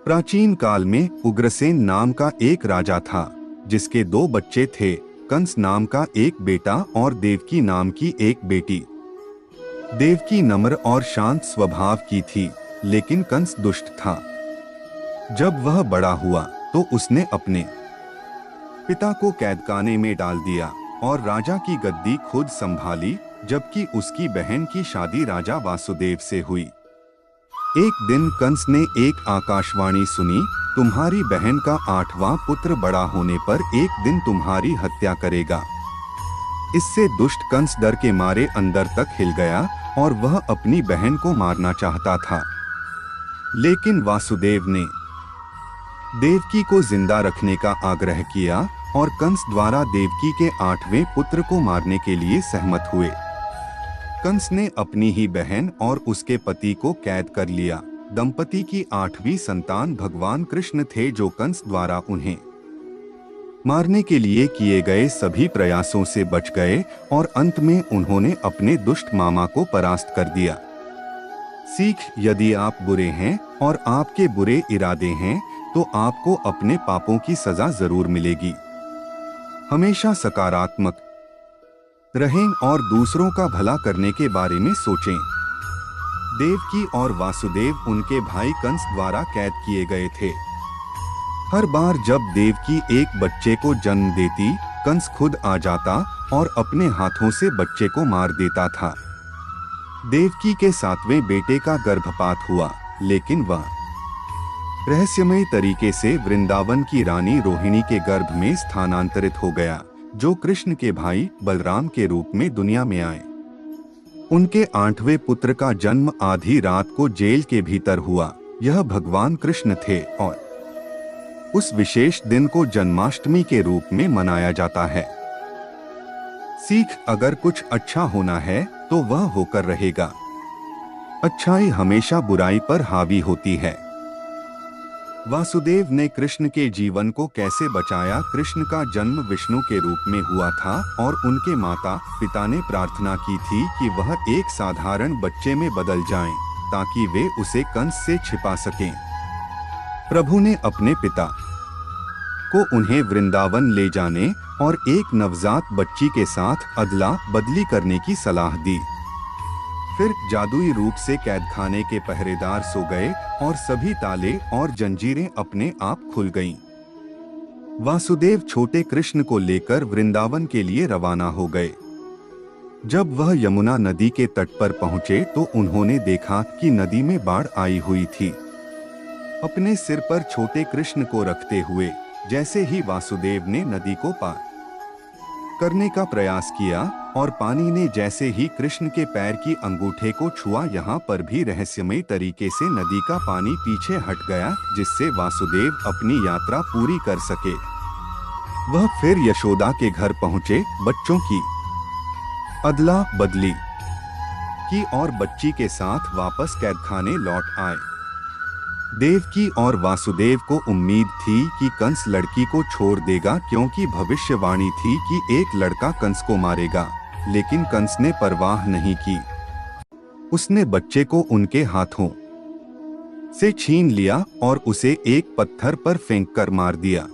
प्राचीन काल में उग्रसेन नाम का एक राजा था, जिसके 2 बच्चे थे, कंस नाम का एक बेटा और देवकी नाम की एक बेटी। देवकी नम्र और शांत स्वभाव की थी, लेकिन कंस दुष्ट था। जब वह बड़ा हुआ तो उसने अपने पिता को कैदखाने में डाल दिया और राजा की गद्दी खुद संभाली, जबकि उसकी बहन की शादी राजा वासुदेव से हुई। एक दिन कंस ने एक आकाशवाणी सुनी, तुम्हारी बहन का 8वां पुत्र बड़ा होने पर एक दिन तुम्हारी हत्या करेगा। इससे दुष्ट कंस डर के मारे अंदर तक हिल गया और वह अपनी बहन को मारना चाहता था। लेकिन वासुदेव ने देवकी को जिंदा रखने का आग्रह किया और कंस द्वारा देवकी के 8वें पुत्र को मारने के लिए सहमत हुए। कंस ने अपनी ही बहन और उसके पति को कैद कर लिया। दंपति की 8वीं संतान भगवान कृष्ण थे, जो कंस द्वारा उन्हें मारने के लिए किए गए सभी प्रयासों से बच गए और अंत में उन्होंने अपने दुष्ट मामा को परास्त कर दिया। सीख, यदि आप बुरे हैं और आपके बुरे इरादे हैं तो आपको अपने पापों की सजा जरूर मिलेगी। हमेशा सकारात्मक रहें और दूसरों का भला करने के बारे में सोचें। देवकी और वासुदेव उनके भाई कंस द्वारा कैद किए गए थे। हर बार जब देवकी एक बच्चे को जन्म देती, कंस खुद आ जाता और अपने हाथों से बच्चे को मार देता था। देवकी के 7वें बेटे का गर्भपात हुआ, लेकिन वह रहस्यमय तरीके से वृंदावन की रानी रोहिणी के गर्भ में स्थानांतरित हो गया, जो कृष्ण के भाई बलराम के रूप में दुनिया में आए। उनके 8वें पुत्र का जन्म आधी रात को जेल के भीतर हुआ। यह भगवान कृष्ण थे और उस विशेष दिन को जन्माष्टमी के रूप में मनाया जाता है। सीख, अगर कुछ अच्छा होना है तो वह होकर रहेगा। अच्छाई हमेशा बुराई पर हावी होती है। वासुदेव ने कृष्ण के जीवन को कैसे बचाया? कृष्ण का जन्म विष्णु के रूप में हुआ था और उनके माता पिता ने प्रार्थना की थी कि वह एक साधारण बच्चे में बदल जाएं, ताकि वे उसे कंस से छिपा सकें। प्रभु ने अपने पिता को उन्हें वृंदावन ले जाने और एक नवजात बच्ची के साथ अदला बदली करने की सलाह दी। फिर जादुई रूप से कैदखाने के पहरेदार सो गए और सभी ताले और जंजीरें अपने आप खुल गईं। वासुदेव छोटे कृष्ण को लेकर वृंदावन के लिए रवाना हो गए। जब वह यमुना नदी के तट पर पहुंचे तो उन्होंने देखा कि नदी में बाढ़ आई हुई थी। अपने सिर पर छोटे कृष्ण को रखते हुए जैसे ही वासुदेव ने नदी को पार करने का प्रयास किया और पानी ने जैसे ही कृष्ण के पैर की अंगूठे को छुआ, यहाँ पर भी रहस्यमय तरीके से नदी का पानी पीछे हट गया, जिससे वासुदेव अपनी यात्रा पूरी कर सके। वह फिर यशोदा के घर पहुँचे, बच्चों की अदला बदली की और बच्ची के साथ वापस कैदखाने लौट आए। देवकी और वासुदेव को उम्मीद थी कि कंस लड़की को छोड़ देगा, क्योंकि भविष्यवाणी थी कि एक लड़का कंस को मारेगा। लेकिन कंस ने परवाह नहीं की। उसने बच्चे को उनके हाथों से छीन लिया और उसे एक पत्थर पर फेंककर मार दिया।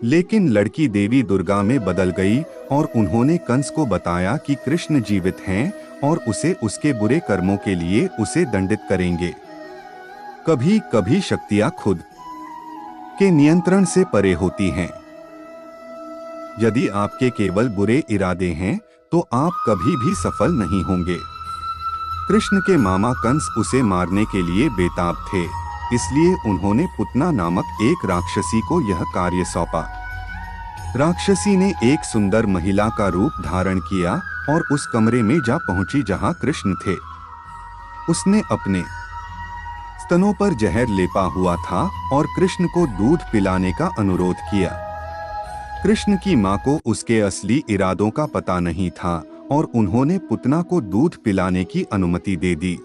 लेकिन लड़की देवी दुर्गा में बदल गई और उन्होंने कंस को बताया कि कृष्ण जीवित हैं और उसे उसके बुरे कर्मों के लिए उसे दंडित करेंगे। कभी कभी शक्तियां खुद के नियंत्रण से परे होती हैं। यदि आपके केवल बुरे इरादे हैं तो आप कभी भी सफल नहीं होंगे। कृष्ण के मामा कंस उसे मारने के लिए बेताब थे, इसलिए उन्होंने पुतना नामक एक राक्षसी को यह कार्य सौंपा। राक्षसी ने एक सुंदर महिला का रूप धारण किया और उस कमरे में जा पहुंची जहां कृष्ण थे। उसने अपने स्तनों पर जहर लेपा हुआ था और कृष्ण को दूध पिलाने का अनुरोध किया। कृष्ण की मां को उसके असली इरादों का पता नहीं था और उन्होंने पुतना को दूध पिलाने की अनुमति दे दी।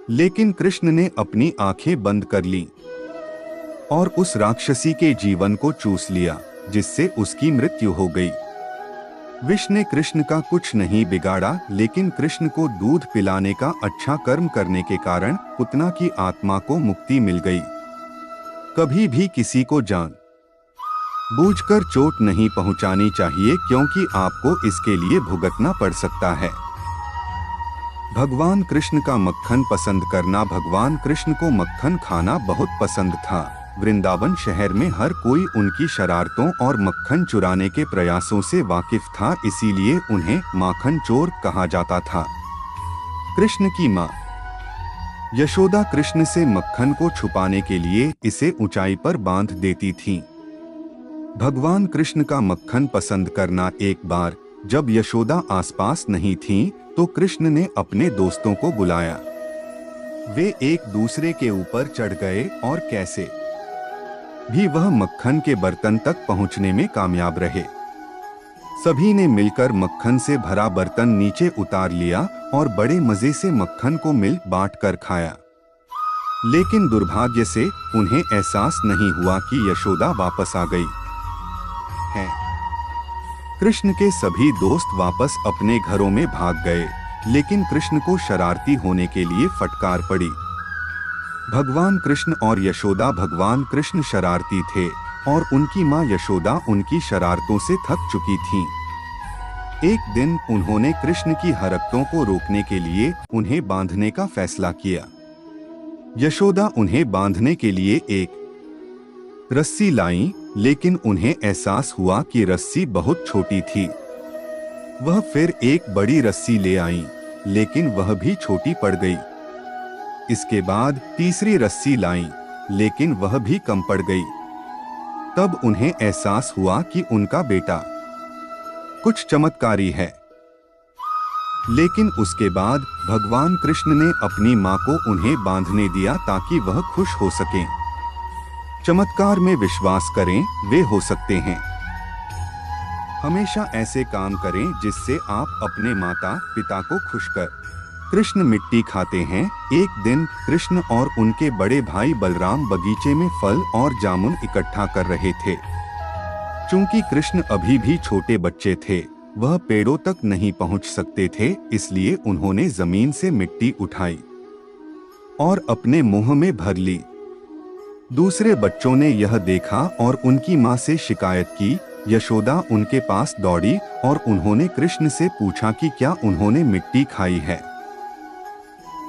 लेकिन कृष्ण ने अपनी आंखें बंद कर लीं और उस राक्षसी के जीवन को चूस लिया, जिससे उसकी मृत्यु हो गई। विष ने कृष्ण का कुछ नहीं बिगाड़ा, लेकिन कृष्ण को दूध पिलाने का अच्छा कर्म करने के कारण पुतना की आत्मा को मुक्ति मिल गई। कभी भी किसी को जान बूझकर चोट नहीं पहुंचानी चाहिए, क्योंकि आपको इसके लिए भुगतना पड़ सकता है। भगवान कृष्ण का मक्खन पसंद करना। भगवान कृष्ण को मक्खन खाना बहुत पसंद था। वृंदावन शहर में हर कोई उनकी शरारतों और मक्खन चुराने के प्रयासों से वाकिफ था, इसीलिए उन्हें माखन चोर कहा जाता था। कृष्ण की माँ यशोदा कृष्ण से मक्खन को छुपाने के लिए इसे ऊंचाई पर बांध देती थीं। भगवान कृष्ण का मक्खन पसंद करना। एक बार जब यशोदा आसपास नहीं थीं, तो कृष्ण ने अपने दोस्तों को बुलाया। वे एक दूसरे के ऊपर चढ़ गए और कैसे भी वह मक्खन के बर्तन तक पहुंचने में कामयाब रहे। सभी ने मिलकर मक्खन से भरा बर्तन नीचे उतार लिया और बड़े मजे से मक्खन को मिल बांट कर खाया। लेकिन दुर्भाग्य से उन्हें एहसास नहीं हुआ कि यशोदा वापस आ गई है। कृष्ण के सभी दोस्त वापस अपने घरों में भाग गए, लेकिन कृष्ण को शरारती होने के लिए फटकार पड़ी। भगवान कृष्ण और यशोदा। भगवान कृष्ण शरारती थे और उनकी माँ यशोदा उनकी शरारतों से थक चुकी थीं। एक दिन उन्होंने कृष्ण की हरकतों को रोकने के लिए उन्हें बांधने का फैसला किया। यशोदा उन्हें बांधने के लिए एक रस्सी लाईं, लेकिन उन्हें एहसास हुआ कि रस्सी बहुत छोटी थी। वह फिर एक बड़ी रस्सी ले आईं, लेकिन वह भी छोटी पड़ गई। इसके बाद तीसरी रस्सी लाईं, लेकिन वह भी कम पड़ गई। तब उन्हें एहसास हुआ कि उनका बेटा कुछ चमत्कारी है। लेकिन उसके बाद भगवान कृष्ण ने अपनी मां को उन्हें बांधने दिया ताकि वह खुश हो सकें। चमत्कार में विश्वास करें, वे हो सकते हैं। हमेशा ऐसे काम करें जिससे आप अपने माता पिता को खुश कर। कृष्ण मिट्टी खाते हैं। एक दिन कृष्ण और उनके बड़े भाई बलराम बगीचे में फल और जामुन इकट्ठा कर रहे थे। चूंकि कृष्ण अभी भी छोटे बच्चे थे, वह पेड़ों तक नहीं पहुंच सकते थे, इसलिए उन्होंने जमीन से मिट्टी उठाई और अपने मुंह में भर ली। दूसरे बच्चों ने यह देखा और उनकी मां से शिकायत की। यशोदा उनके पास दौड़ी और उन्होंने कृष्ण से पूछा कि क्या उन्होंने मिट्टी खाई है।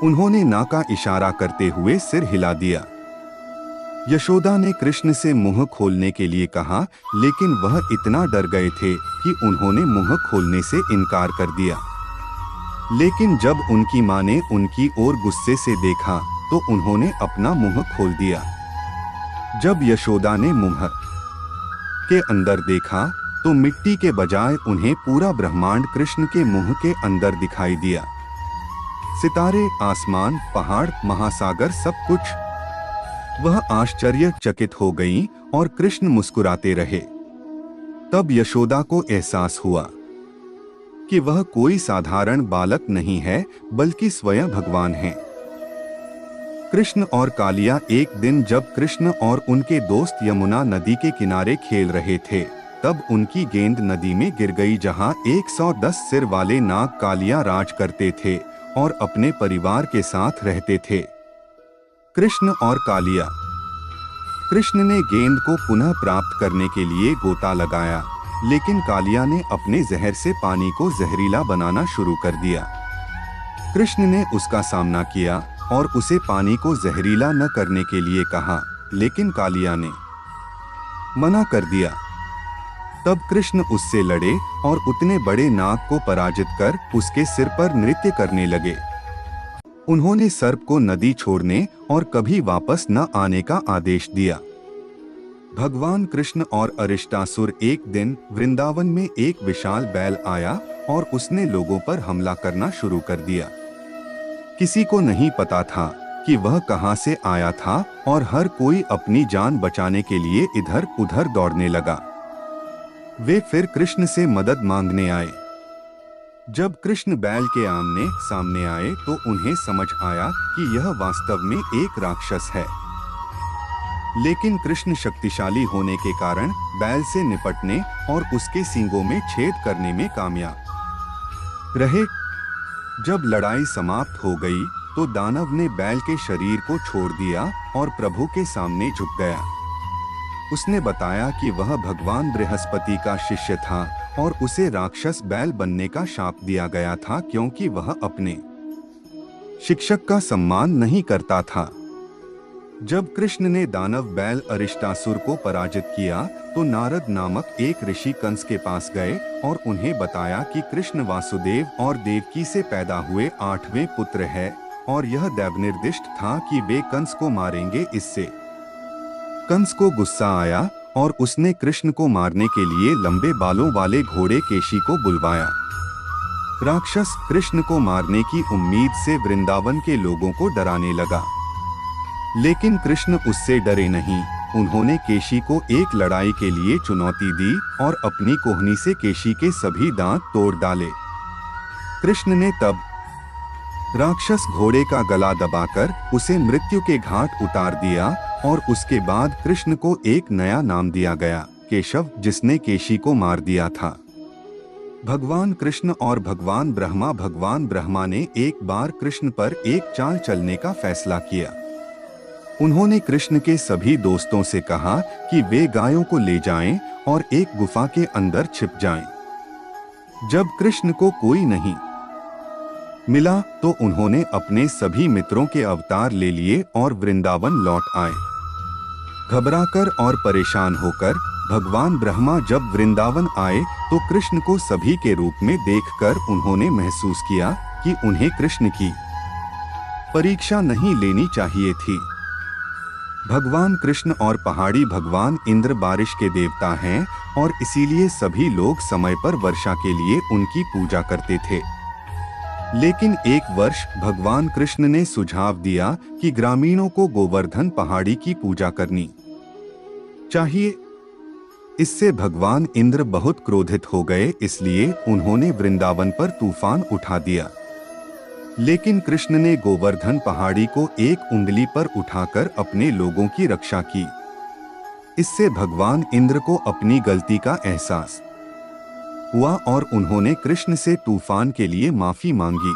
उन्होंने ना का इशारा करते हुए सिर हिला दिया। यशोदा ने कृष्ण से मुंह खोलने के लिए कहा, लेकिन वह इतना डर गए थे कि उन्होंने मुंह खोलने से इनकार कर दिया। लेकिन जब उनकी मां ने उनकी ओर गुस्से से देखा, तो उन्होंने अपना मुंह खोल दिया। जब यशोदा ने मुंह के अंदर देखा, तो मिट्टी के बजाय उन्हें पूरा ब्रह्मांड कृष्ण के मुंह के अंदर दिखाई दिया। सितारे, आसमान, पहाड़, महासागर, सब कुछ। वह आश्चर्यचकित हो गईं और कृष्ण मुस्कुराते रहे। तब यशोदा को एहसास हुआ कि वह कोई साधारण बालक नहीं है, बल्कि स्वयं भगवान हैं। कृष्ण और कालिया। एक दिन जब कृष्ण और उनके दोस्त यमुना नदी के किनारे खेल रहे थे, तब उनकी गेंद नदी में गिर गई, जहां 110 सिर वाले नाग कालिया राज करते थे और अपने परिवार के साथ रहते थे। कृष्ण और कालिया। कृष्ण ने गेंद को पुनः प्राप्त करने के लिए गोता लगाया, लेकिन कालिया ने अपने जहर से पानी को जहरीला बनाना शुरू कर दिया। कृष्ण ने उसका सामना किया और उसे पानी को जहरीला न करने के लिए कहा, लेकिन कालिया ने मना कर दिया। तब कृष्ण उससे लड़े और उतने बड़े नाग को पराजित कर उसके सिर पर नृत्य करने लगे। उन्होंने सर्प को नदी छोड़ने और कभी वापस न आने का आदेश दिया। भगवान कृष्ण और अरिष्टासुर। एक दिन वृंदावन में एक विशाल बैल आया और उसने लोगों पर हमला करना शुरू कर दिया। किसी को नहीं पता था कि वह कहां से आया था और हर कोई अपनी जान बचाने के लिए इधर उधर दौड़ने लगा। वे फिर कृष्ण से मदद मांगने आए। जब कृष्ण बैल के आमने सामने आए, तो उन्हें समझ आया कि यह वास्तव में एक राक्षस है। लेकिन कृष्ण शक्तिशाली होने के कारण बैल से निपटने और उसके सींगों में छेद करने में कामयाब रहे। जब लड़ाई समाप्त हो गई, तो दानव ने बैल के शरीर को छोड़ दिया और प्रभु के सामने झुक गया। उसने बताया कि वह भगवान बृहस्पति का शिष्य था और उसे राक्षस बैल बनने का शाप दिया गया था क्योंकि वह अपने शिक्षक का सम्मान नहीं करता था। जब कृष्ण ने दानव बैल अरिष्टासुर को पराजित किया तो नारद नामक एक ऋषि कंस के पास गए और उन्हें बताया कि कृष्ण वासुदेव और देवकी से पैदा हुए 8वें पुत्र है और यह दैवनिर्दिष्ट था कि वे कंस को मारेंगे। इससे कंस को गुस्सा आया और उसने कृष्ण को मारने के लिए लंबे बालों वाले घोड़े केशी को बुलवाया। राक्षस कृष्ण को मारने की उम्मीद से वृंदावन के लोगों को डराने लगा, लेकिन कृष्ण उससे डरे नहीं। उन्होंने केशी को एक लड़ाई के लिए चुनौती दी और अपनी कोहनी से केशी के सभी दांत तोड़ डाले। कृष्ण ने तब राक्षस घोड़े का गला दबाकर उसे मृत्यु के घाट उतार दिया और उसके बाद कृष्ण को एक नया नाम दिया गया, केशव, जिसने केशी को मार दिया था। भगवान कृष्ण और भगवान ब्रह्मा ने एक बार कृष्ण पर एक चाल चलने का फैसला किया। उन्होंने कृष्ण के सभी दोस्तों से कहा कि वे गायों को ले जाएं और एक गुफा के अंदर छिप जाएं। जब कृष्ण को कोई नहीं मिला तो उन्होंने अपने सभी मित्रों के अवतार ले लिए और वृंदावन लौट आए। घबराकर और परेशान होकर भगवान ब्रह्मा जब वृंदावन आए तो कृष्ण को सभी के रूप में देखकर उन्होंने महसूस किया कि उन्हें कृष्ण की परीक्षा नहीं लेनी चाहिए थी। भगवान कृष्ण और पहाड़ी भगवान इंद्र बारिश के देवता हैं और इसीलिए सभी लोग समय पर वर्षा के लिए उनकी पूजा करते थे। लेकिन एक वर्ष भगवान कृष्ण ने सुझाव दिया कि ग्रामीणों को गोवर्धन पहाड़ी की पूजा करनी चाहिए। इससे भगवान इंद्र बहुत क्रोधित हो गए, इसलिए उन्होंने वृंदावन पर तूफान उठा दिया। लेकिन कृष्ण ने गोवर्धन पहाड़ी को एक उंगली पर उठाकर अपने लोगों की रक्षा की। इससे भगवान इंद्र को अपनी गलती का एहसास हुआ और उन्होंने कृष्ण से तूफान के लिए माफी मांगी।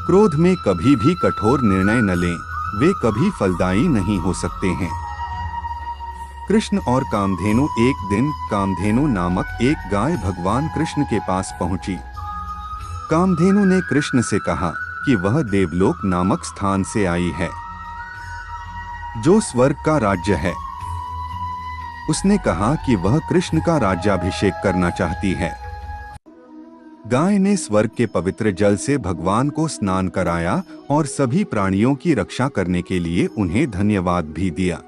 क्रोध में कभी भी कठोर निर्णय न लें, वे कभी फलदायी नहीं हो सकते हैं। कृष्ण और कामधेनु। एक दिन कामधेनु नामक एक गाय भगवान कृष्ण के पास पहुंची। कामधेनु ने कृष्ण से कहा कि वह देवलोक नामक स्थान से आई है, जो स्वर्ग का राज्य है। उसने कहा कि वह कृष्ण का राज्याभिषेक करना चाहती है। गाय ने स्वर्ग के पवित्र जल से भगवान को स्नान कराया और सभी प्राणियों की रक्षा करने के लिए उन्हें धन्यवाद भी दिया।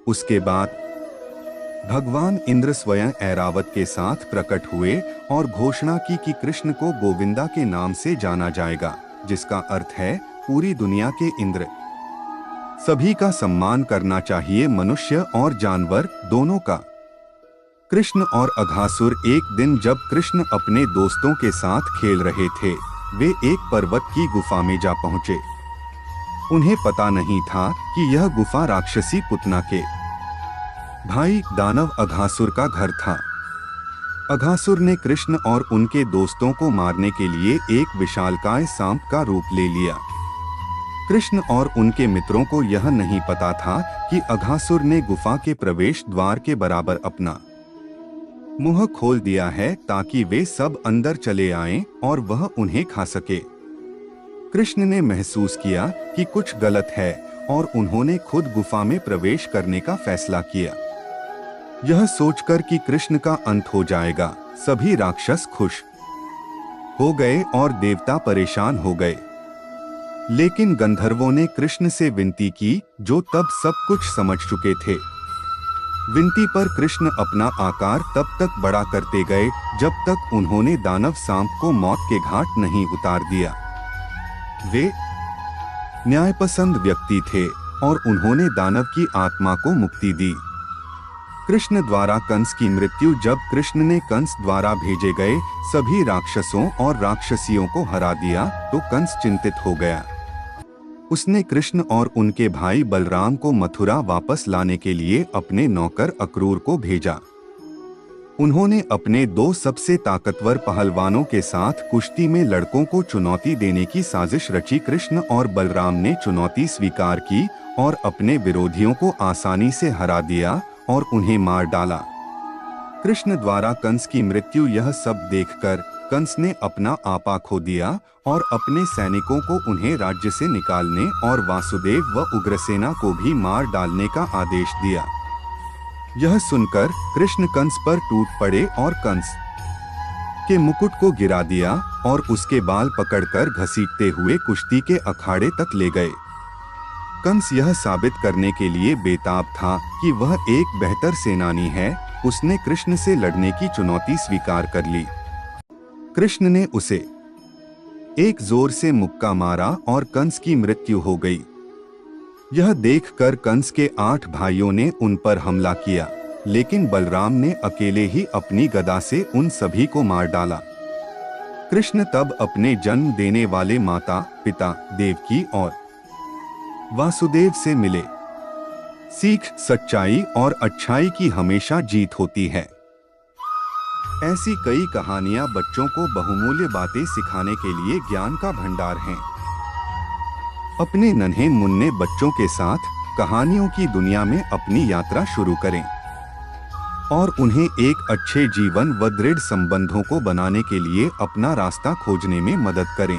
उसके बाद भगवान इंद्र स्वयं ऐरावत के साथ प्रकट हुए और घोषणा की कि कृष्ण को गोविंदा के नाम से जाना जाएगा, जिसका अर्थ है पूरी दुनिया के इंद्र। सभी का सम्मान करना चाहिए, मनुष्य और जानवर दोनों का। कृष्ण और अघासुर। एक दिन जब कृष्ण अपने दोस्तों के साथ खेल रहे थे, वे एक पर्वत की गुफा में जा पहुंचे। उन्हें पता नहीं था कि यह गुफा राक्षसी पुतना के भाई दानव अघासुर का घर था। अघासुर ने कृष्ण और उनके दोस्तों को मारने के लिए एक विशालकाय सांप का रूप ले लिया। कृष्ण और उनके मित्रों को यह नहीं पता था कि अघासुर ने गुफा के प्रवेश द्वार के बराबर अपना मुंह खोल दिया है ताकि वे सब अंदर चले आएं और वह उन्हें खा सके। कृष्ण ने महसूस किया कि कुछ गलत है और उन्होंने खुद गुफा में प्रवेश करने का फैसला किया। यह सोचकर कि कृष्ण का अंत हो जाएगा, सभी राक्षस खुश हो गए और देवता परेशान हो गए। लेकिन गंधर्वों ने कृष्ण से विनती की, जो तब सब कुछ समझ चुके थे। विनती पर कृष्ण अपना आकार तब तक बड़ा करते गए जब तक उन्होंने दानव सांप को मौत के घाट नहीं उतार दिया। वे न्यायपसंद व्यक्ति थे और उन्होंने दानव की आत्मा को मुक्ति दी। कृष्ण द्वारा कंस की मृत्यु। जब कृष्ण ने कंस द्वारा भेजे गए सभी राक्षसों और राक्षसियों को हरा दिया तो कंस चिंतित हो गया। उसने कृष्ण और उनके भाई बलराम को मथुरा वापस लाने के लिए अपने नौकर अक्रूर को भेजा। उन्होंने अपने दो सबसे ताकतवर पहलवानों के साथ कुश्ती में लड़कों को चुनौती देने की साजिश रची। कृष्ण और बलराम ने चुनौती स्वीकार की और अपने विरोधियों को आसानी से हरा दिया और उन्हें मार डाला। कृष्ण द्वारा कंस की मृत्यु यह सब देखकर कंस ने अपना आपा खो दिया और अपने सैनिकों को उन्हें राज्य से निकालने और वासुदेव व उग्रसेना को भी मार डालने का आदेश दिया। यह सुनकर कृष्ण कंस पर टूट पड़े और कंस के मुकुट को गिरा दिया और उसके बाल पकड़कर घसीटते हुए कुश्ती के अखाड़े तक ले गए। कंस यह साबित करने के लिए बेताब था कि वह एक बेहतर सेनानी है। उसने कृष्ण से लड़ने की चुनौती स्वीकार कर ली। कृष्ण ने उसे एक जोर से मुक्का मारा और कंस की मृत्यु हो गई। यह देखकर कंस के 8 भाइयों ने उन पर हमला किया, लेकिन बलराम ने अकेले ही अपनी गदा से उन सभी को मार डाला। कृष्ण तब अपने जन्म देने वाले माता पिता देवकी और वासुदेव से मिले। सीख सच्चाई और अच्छाई की हमेशा जीत होती है। ऐसी कई कहानियां बच्चों को बहुमूल्य बातें सिखाने के लिए ज्ञान का भंडार हैं। अपने नन्हे मुन्ने बच्चों के साथ कहानियों की दुनिया में अपनी यात्रा शुरू करें और उन्हें एक अच्छे जीवन व दृढ़ संबंधों को बनाने के लिए अपना रास्ता खोजने में मदद करें।